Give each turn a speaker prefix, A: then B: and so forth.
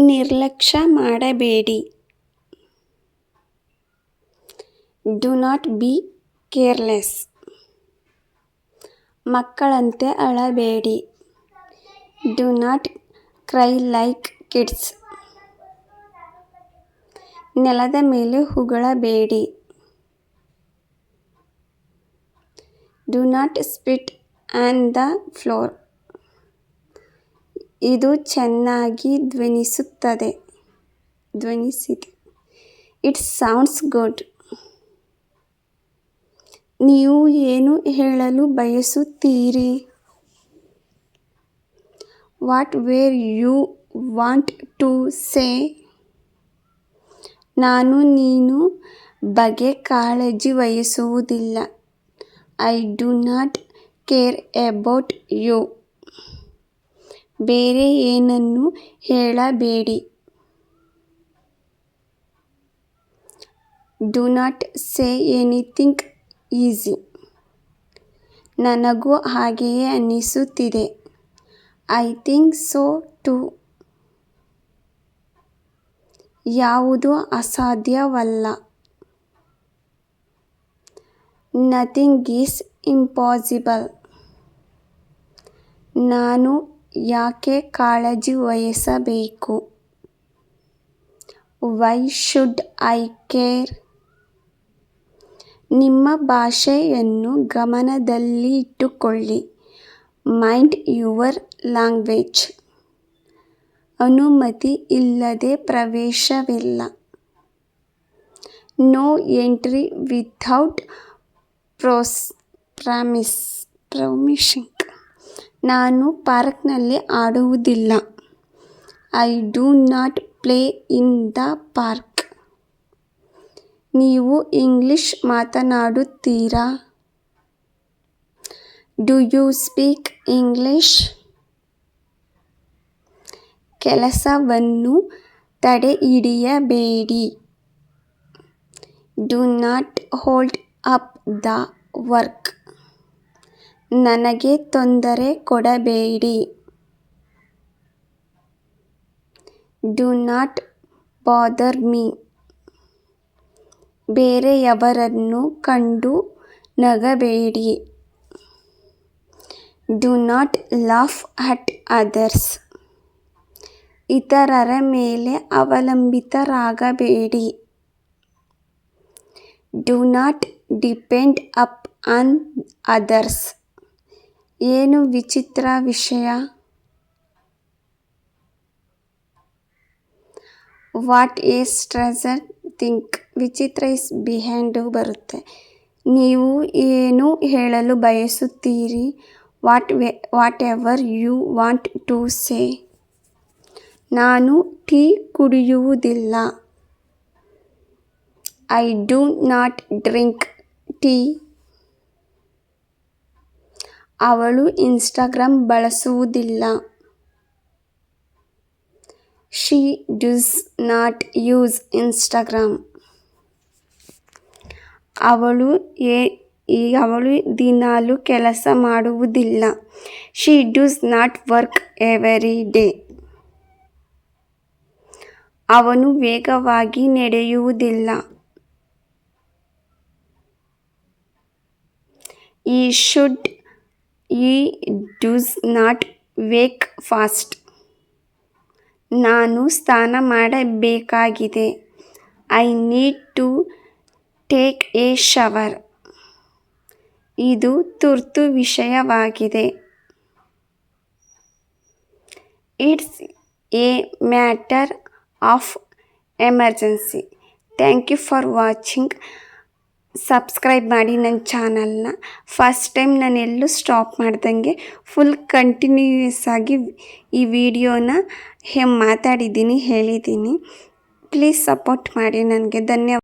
A: ನಿರ್ಲಕ್ಷ್ಯ ಮಾಡಬೇಡಿ. Do not be careless. ಮಕ್ಕಳಂತೆ ಅಳಬೇಡಿ. Do not cry like kids. ನೆಲದ ಮೇಲೆ ಉಗುಳಬೇಡಿ. Do not spit on the floor. ಇದು ಚೆನ್ನಾಗಿ ಧ್ವನಿಸಿದೆ. It sounds good. ನೀವು ಏನು ಹೇಳಲು ಬಯಸುತ್ತೀರಿ? What where you want to say? ನಾನು ನೀನು ಬಗ್ಗೆ ಕಾಳಜಿ ವಹಿಸುವುದಿಲ್ಲ. I do not care about you. ಬೇರೆ ಏನನ್ನೂ ಹೇಳಬೇಡಿ. Do not say anything easy. ನನಗೂ ಹಾಗೆಯೇ ಅನಿಸುತ್ತಿದೆ. I think so too. ಯಾವುದೂ ಅಸಾಧ್ಯವಲ್ಲ. Nothing is impossible. ನಾನು ಯಾಕೆ ಕಾಳಜಿ ವಹಿಸಬೇಕು? Why should I care? ನಿಮ್ಮ ಭಾಷೆಯನ್ನು ಗಮನದಲ್ಲಿಟ್ಟುಕೊಳ್ಳಿ. Mind your language. ಅನುಮತಿ ಇಲ್ಲದೆ ಪ್ರವೇಶವಿಲ್ಲ. No entry without permission. ನಾನು ಪಾರ್ಕ್ನಲ್ಲಿ ಆಡುವುದಿಲ್ಲ. I do not play in the park. ನೀವು ಇಂಗ್ಲಿಷ್ ಮಾತನಾಡುತ್ತೀರಾ? Do you speak English? ಕೆಲಸವನ್ನು ತಡೆಹಿಡಿಯಬೇಡಿ. Do not hold up the work. ನನಗೆ ತೊಂದರೆ ಕೊಡಬೇಡಿ. Do not bother me. ಬೇರೆಯವರನ್ನು ಕಂಡು ನಗಬೇಡಿ. Do not laugh at others. ಇತರರ ಮೇಲೆ ಅವಲಂಬಿತರಾಗಬೇಡಿ. Do not depend up on others. ಏನು ವಿಚಿತ್ರ ವಿಷಯ? What a strange thing. ವಿಚಿತ್ರ ಇಸ್ ಬಿಹೈಂಡ್ ಬರುತ್ತೆ. ನೀವು ಏನು ಹೇಳಲು ಬಯಸುತ್ತೀರಿ? Whatever you want to say. ನಾನು ಟೀ ಕುಡಿಯುವುದಿಲ್ಲ. I do not drink tea. ಅವಳು ಇನ್ಸ್ಟಾಗ್ರಾಮ್ ಬಳಸುವುದಿಲ್ಲ. She does not use Instagram. ಅವಳು ದಿನಾಲೂ ಕೆಲಸ ಮಾಡುವುದಿಲ್ಲ. She does not work every day. ಅವನು ವೇಗವಾಗಿ ನಡೆಯುವುದಿಲ್ಲ. He does not wake fast. ನಾನು ಸ್ನಾನ ಮಾಡಬೇಕಾಗಿದೆ. I need to take a shower. ಇದು ತುರ್ತು ವಿಷಯವಾಗಿದೆ. It's a matter of emergency. Thank you for watching. Subscribe ಮಾಡಿ ನನ್ನ ಚಾನಲ್ನ. ಫಸ್ಟ್ ಟೈಮ್ ನಾನು ಎಲ್ಲೂ ಸ್ಟಾಪ್ ಮಾಡ್ದಂಗೆ ಫುಲ್ ಕಂಟಿನ್ಯೂಯಸ್ ಆಗಿ ಈ ವಿಡಿಯೋನ ಮಾತಾಡಿದ್ದೀನಿ, ಹೇಳಿದ್ದೀನಿ. ಪ್ಲೀಸ್ ಸಪೋರ್ಟ್ ಮಾಡಿ ನನಗೆ. ಧನ್ಯವಾದ.